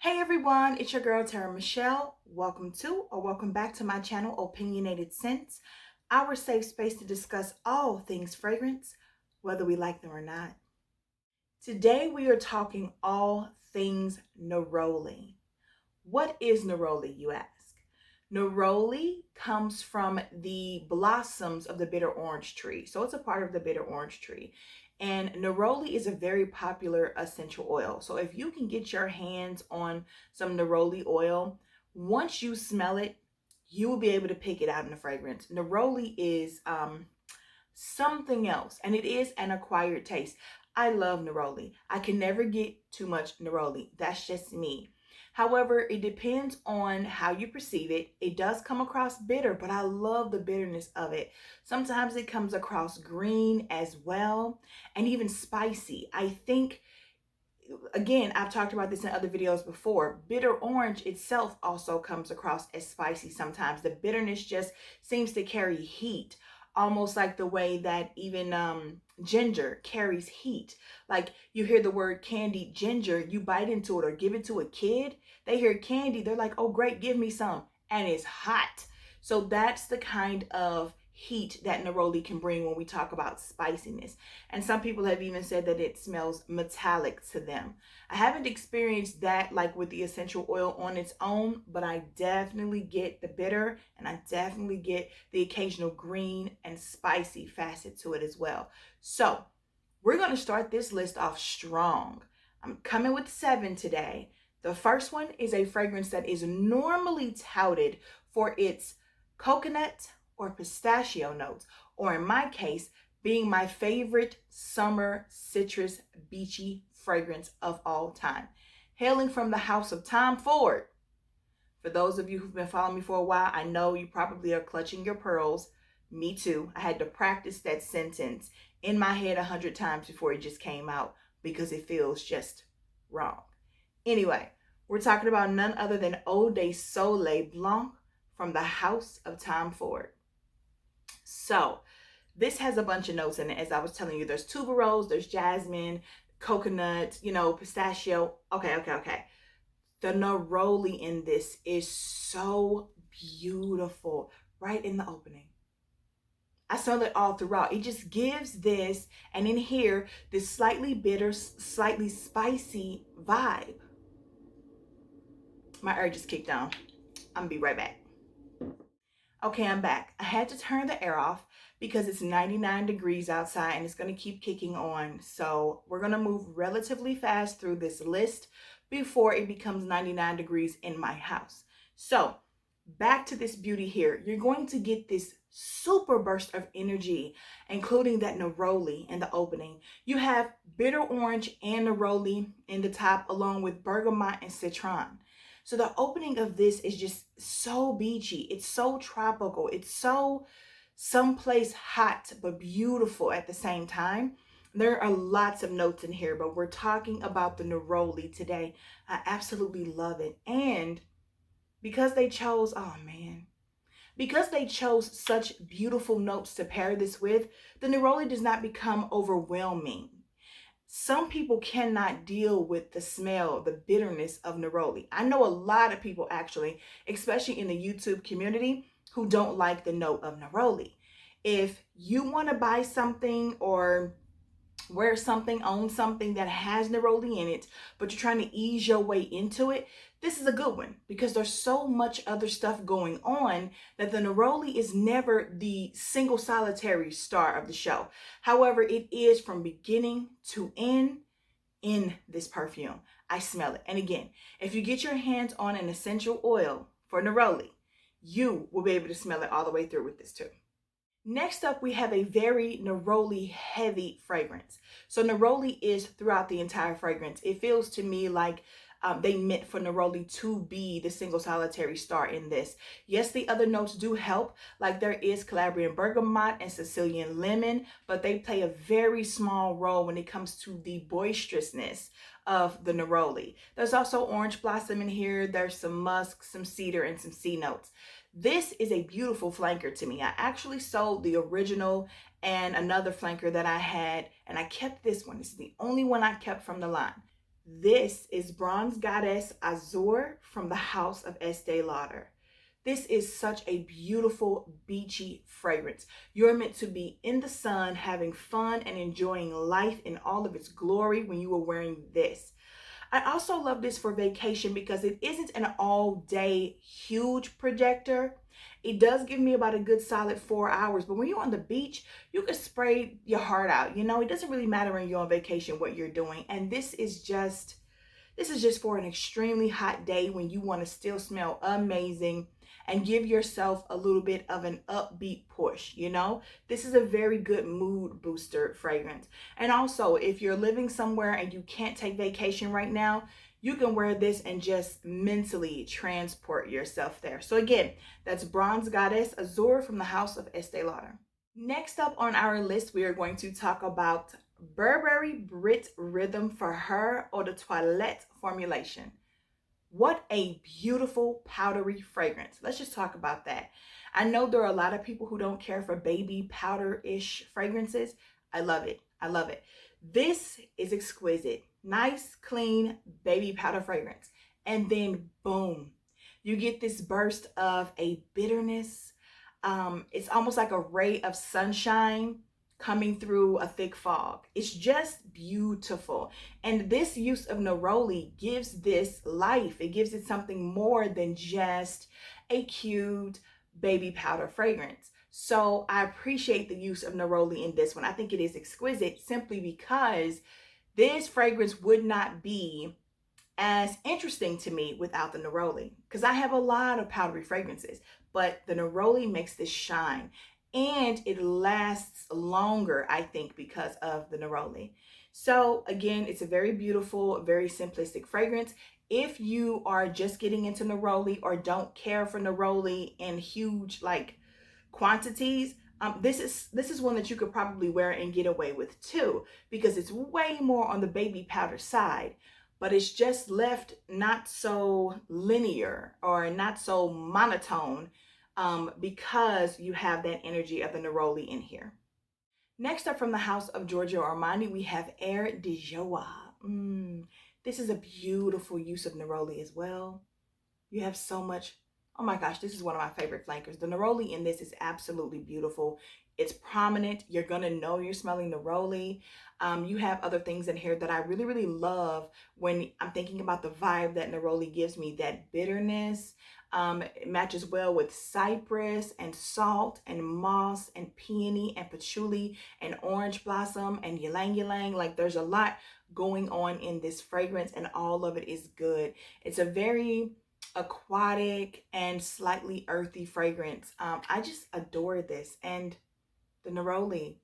Hey everyone, it's your girl Tara Michelle. Welcome to or welcome back to my channel, Opinionated Scents, our safe space to discuss all things fragrance, whether we like them or not. Today we are talking all things neroli. What is neroli, you ask? Neroli comes from the blossoms of the bitter orange tree. So it's a part of the bitter orange tree. And neroli is a very popular essential oil. So if you can get your hands on some neroli oil, once you smell it, you will be able to pick it out in the fragrance. Neroli is something else, and it is an acquired taste. I love neroli. I can never get too much neroli. That's just me. However, it depends on how you perceive it. It does come across bitter, but I love the bitterness of it. Sometimes it comes across green as well, and even spicy. I think, again, I've talked about this in other videos before. Bitter orange itself also comes across as spicy sometimes. The bitterness just seems to carry heat, almost like the way that even ginger carries heat. Like you hear the word candied ginger, you bite into it or give it to a kid, they hear candy, they're like, oh great, give me some, and it's hot. So that's the kind of heat that neroli can bring when we talk about spiciness. And some people have even said that it smells metallic to them. I haven't experienced that like with the essential oil on its own, but I definitely get the bitter and I definitely get the occasional green and spicy facet to it as well. So we're going to start this list off strong. I'm coming with 7 today. The first one is a fragrance that is normally touted for its coconut or pistachio notes, or in my case, being my favorite summer citrus beachy fragrance of all time. Hailing from the house of Tom Ford. For those of you who've been following me for a while, I know you probably are clutching your pearls. Me too. I had to practice that sentence in my head 100 times before it just came out because it feels just wrong. Anyway, we're talking about none other than Eau de Soleil Blanc from the house of Tom Ford. So this has a bunch of notes in it. As I was telling you, there's tuberose, there's jasmine, coconut, pistachio. Okay. The neroli in this is so beautiful right in the opening. I smell it all throughout. It just gives this, and in here, this slightly bitter, slightly spicy vibe. My urge just kicked on. I'm gonna be right back. Okay, I'm back. I had to turn the air off because it's 99 degrees outside and it's going to keep kicking on. So we're going to move relatively fast through this list before it becomes 99 degrees in my house. So back to this beauty here. You're going to get this super burst of energy, including that neroli in the opening. You have bitter orange and neroli in the top, along with bergamot and citron. So the opening of this is just so beachy. It's so tropical. It's so someplace hot, but beautiful at the same time. There are lots of notes in here, but we're talking about the neroli today. I absolutely love it. And because they chose, because they chose such beautiful notes to pair this with, the neroli does not become overwhelming. Some people cannot deal with the smell, the bitterness of neroli. I know a lot of people actually, especially in the YouTube community, who don't like the note of neroli. If you want to buy something or wear something, own something that has neroli in it, but you're trying to ease your way into it, this is a good one because there's so much other stuff going on that the neroli is never the single solitary star of the show. However, it is from beginning to end in this perfume. I smell it. And again, if you get your hands on an essential oil for neroli, you will be able to smell it all the way through with this too. Next up, we have a very neroli heavy fragrance. So neroli is throughout the entire fragrance. It feels to me like they meant for neroli to be the single solitary star in this. Yes, the other notes do help, like there is Calabrian bergamot and Sicilian lemon, but they play a very small role when it comes to the boisterousness of the neroli. There's also orange blossom in here. There's some musk, some cedar, and some sea notes. This is a beautiful flanker to me. I actually sold the original and another flanker that I had, and I kept this one. This is the only one I kept from the line. This is Bronze Goddess Azur from the house of Estee Lauder. This is such a beautiful beachy fragrance. You're meant to be in the sun, having fun and enjoying life in all of its glory when you are wearing this. I also love this for vacation because it isn't an all-day huge projector. It does give me about a good solid 4 hours, but when you're on the beach, you can spray your heart out. You know, it doesn't really matter when you're on vacation what you're doing. And this is just for an extremely hot day when you want to still smell amazing and give yourself a little bit of an upbeat push, you know? This is a very good mood booster fragrance. And also, if you're living somewhere and you can't take vacation right now, you can wear this and just mentally transport yourself there. So again, that's Bronze Goddess Azur from the house of Estee Lauder. Next up on our list, we are going to talk about Burberry Brit Rhythm for Her Eau de Toilette formulation. What a beautiful powdery fragrance. Let's just talk about that. I know there are a lot of people who don't care for baby powder-ish fragrances. I love it. I love it. This is exquisite. Nice, clean baby powder fragrance. And then boom, you get this burst of a bitterness. It's almost like a ray of sunshine coming through a thick fog. It's just beautiful. And this use of neroli gives this life. It gives it something more than just a cute baby powder fragrance. So I appreciate the use of neroli in this one. I think it is exquisite simply because this fragrance would not be as interesting to me without the neroli, because I have a lot of powdery fragrances, but the neroli makes this shine. And it lasts longer, I think, because of the neroli. So again, it's a very beautiful, very simplistic fragrance. If you are just getting into neroli or don't care for neroli in huge quantities, this is one that you could probably wear and get away with too, because it's way more on the baby powder side, but it's just left not so linear or not so monotone, because you have that energy of the neroli in here. Next up from the house of Giorgio Armani, we have Eau de Gioia. This is a beautiful use of neroli as well. You have so much. Oh my gosh, this is one of my favorite flankers. The neroli in this is absolutely beautiful. It's prominent. You're going to know you're smelling neroli. You have other things in here that I really, really love when I'm thinking about the vibe that neroli gives me, that bitterness. It matches well with cypress and salt and moss and peony and patchouli and orange blossom and ylang ylang. Like, there's a lot going on in this fragrance and all of it is good. It's a very aquatic and slightly earthy fragrance. I just adore this, and the neroli,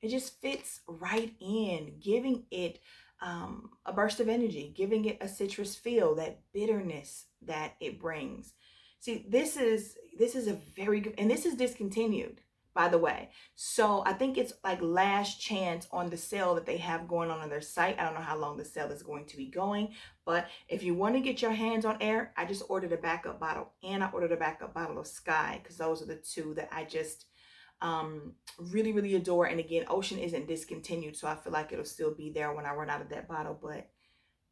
it just fits right in, giving it a burst of energy, giving it a citrus feel, that bitterness that it brings. See, this is a very good, and this is discontinued, by the way. So I think it's like last chance on the sale that they have going on their site. I don't know how long the sale is going to be going, but if you want to get your hands on air, I just ordered a backup bottle, and I ordered a backup bottle of Sky, because those are the two that I just really, really adore. And again, Ocean isn't discontinued, so I feel like it'll still be there when I run out of that bottle. But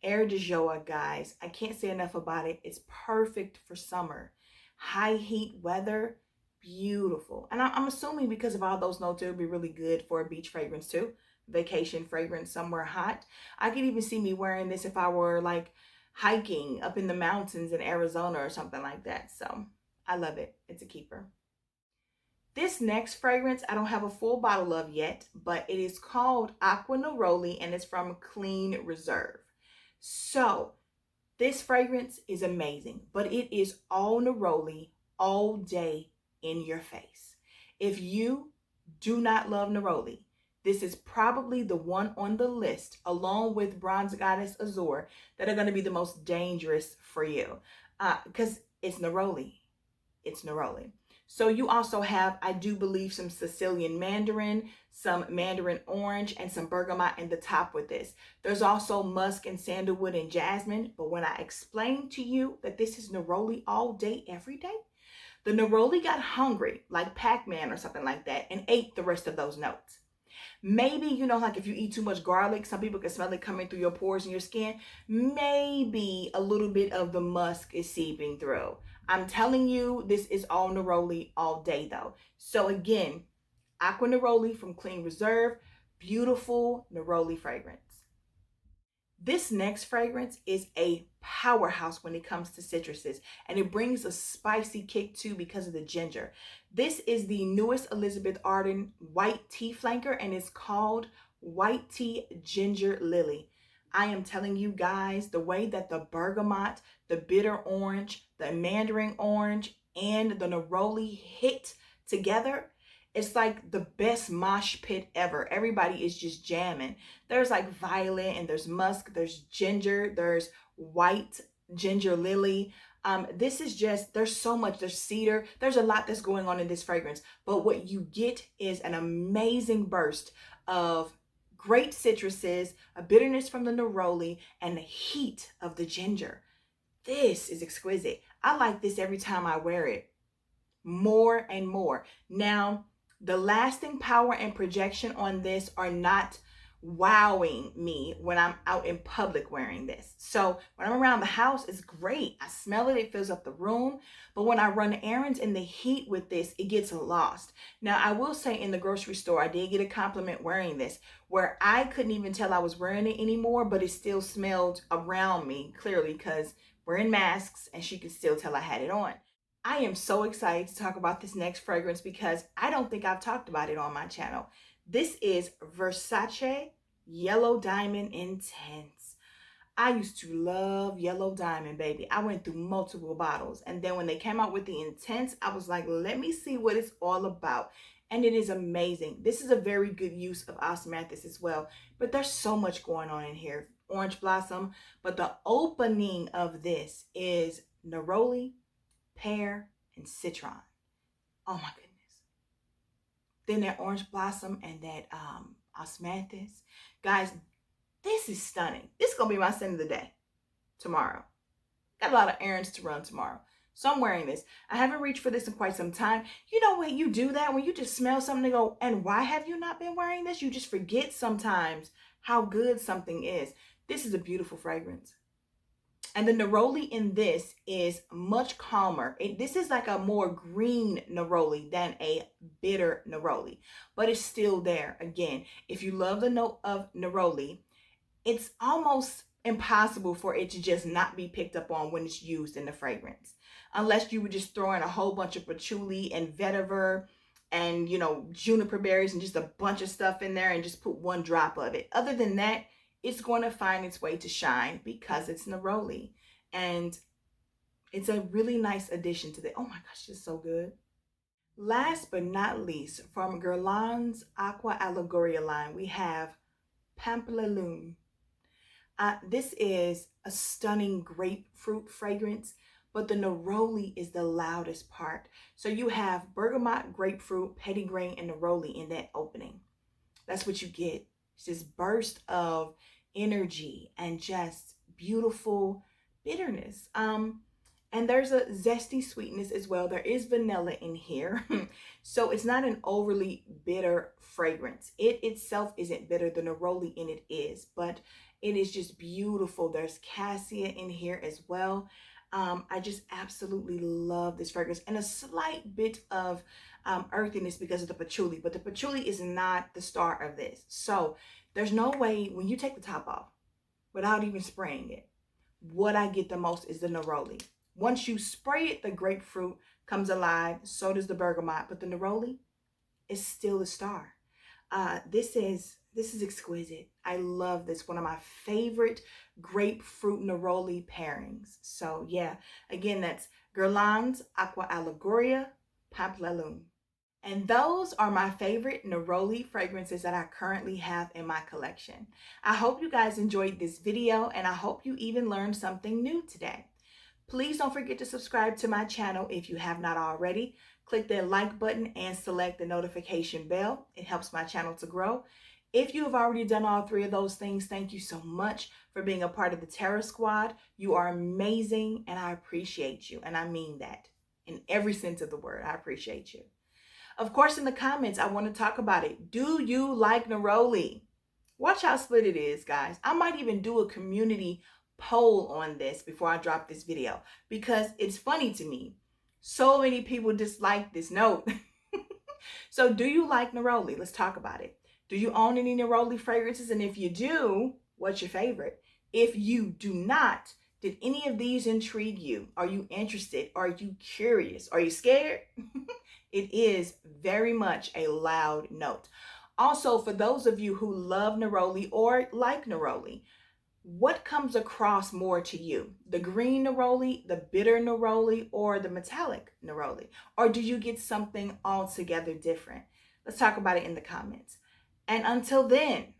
Eau de Gioia, guys, I can't say enough about it. It's perfect for summer, high heat weather. Beautiful. And I'm assuming because of all those notes, it would be really good for a beach fragrance too. Vacation fragrance somewhere hot. I could even see me wearing this if I were like hiking up in the mountains in Arizona or something like that. So I love it. It's a keeper. This next fragrance, I don't have a full bottle of yet, but it is called Aqua Neroli, and it's from Clean Reserve. So this fragrance is amazing, but it is all neroli all day in your face. If you do not love neroli, this is probably the one on the list, along with Bronze Goddess Azur, that are going to be the most dangerous for you, because it's neroli. It's neroli. So you also have, I do believe, some Sicilian mandarin, some mandarin orange, and some bergamot in the top with this. There's also musk and sandalwood and jasmine. But when I explained to you that this is neroli all day, every day, the neroli got hungry like Pac-Man or something like that and ate the rest of those notes. Maybe, you know, like if you eat too much garlic, some people can smell it coming through your pores and your skin. Maybe a little bit of the musk is seeping through. I'm telling you, this is all neroli all day though. So again, Aqua Neroli from Clean Reserve, beautiful neroli fragrance. This next fragrance is a powerhouse when it comes to citruses, and it brings a spicy kick too because of the ginger. This is the newest Elizabeth Arden white tea flanker, and it's called White Tea Ginger Lily. I am telling you guys, the way that the bergamot, the bitter orange, the mandarin orange, and the neroli hit together, it's like the best mosh pit ever. Everybody is just jamming. There's like violet and there's musk, there's ginger, there's white ginger lily. This is just, there's so much, there's cedar, there's a lot that's going on in this fragrance. But what you get is an amazing burst of great citruses, a bitterness from the neroli, and the heat of the ginger. This is exquisite. I like this every time I wear it, more and more. Now, the lasting power and projection on this are not wowing me when I'm out in public wearing this. So when I'm around the house, it's great. I smell it, it fills up the room. But when I run errands in the heat with this, it gets lost. Now, I will say in the grocery store, I did get a compliment wearing this, where I couldn't even tell I was wearing it anymore, but it still smelled around me, clearly, because we're in masks and she could still tell I had it on. I am so excited to talk about this next fragrance because I don't think I've talked about it on my channel. This is Versace Yellow Diamond Intense. I used to love Yellow Diamond, baby. I went through multiple bottles. And then when they came out with the Intense, I was like, let me see what it's all about. And it is amazing. This is a very good use of osmanthus as well. But there's so much going on in here. Orange blossom. But the opening of this is neroli, pear, and citron. Oh my goodness. Then that orange blossom and that osmanthus. Guys, this is stunning. This is going to be my scent of the day tomorrow. Got a lot of errands to run tomorrow. So I'm wearing this. I haven't reached for this in quite some time. You know when you do that, when you just smell something and go, and why have you not been wearing this? You just forget sometimes how good something is. This is a beautiful fragrance. And the neroli in this is much calmer. This is like a more green neroli than a bitter neroli, but it's still there. Again, if you love the note of neroli, it's almost impossible for it to just not be picked up on when it's used in the fragrance. Unless you would just throw in a whole bunch of patchouli and vetiver and, you know, juniper berries and just a bunch of stuff in there and just put one drop of it. Other than that, it's going to find its way to shine because it's neroli. And it's a really nice addition to the, oh my gosh, it's so good. Last but not least, from Guerlain's Aqua Allegoria line, we have Pamplelune. This is a stunning grapefruit fragrance, but the neroli is the loudest part. So you have bergamot, grapefruit, petitgrain, and neroli in that opening. That's what you get. It's this burst of energy and just beautiful bitterness. And there's a zesty sweetness as well. There is vanilla in here. So it's not an overly bitter fragrance. It itself isn't bitter. The neroli in it is, but it is just beautiful. There's cassia in here as well. I just absolutely love this fragrance, and a slight bit of earthiness because of the patchouli, but the patchouli is not the star of this. So there's no way when you take the top off without even spraying it, what I get the most is the neroli. Once you spray it, the grapefruit comes alive, so does the bergamot, but the neroli is still the star. This is exquisite. I love this. One of my favorite grapefruit neroli pairings. So yeah, again, that's Guerlain's Aqua Allegoria Pamplelune. And those are my favorite neroli fragrances that I currently have in my collection. I hope you guys enjoyed this video, and I hope you even learned something new today. Please don't forget to subscribe to my channel if you have not already. Click that like button and select the notification bell. It helps my channel to grow. If you have already done all three of those things, thank you so much for being a part of the Terror Squad. You are amazing, and I appreciate you. And I mean that in every sense of the word. I appreciate you. Of course, in the comments, I want to talk about it. Do you like neroli? Watch how split it is, guys. I might even do a community poll on this before I drop this video because it's funny to me. So many people dislike this note. So do you like neroli? Let's talk about it. Do you own any neroli fragrances? And if you do, what's your favorite? If you do not, did any of these intrigue you? Are you interested? Are you curious? Are you scared? It is very much a loud note. Also, for those of you who love neroli or like neroli, what comes across more to you? The green neroli, the bitter neroli, or the metallic neroli? Or do you get something altogether different? Let's talk about it in the comments. And until then,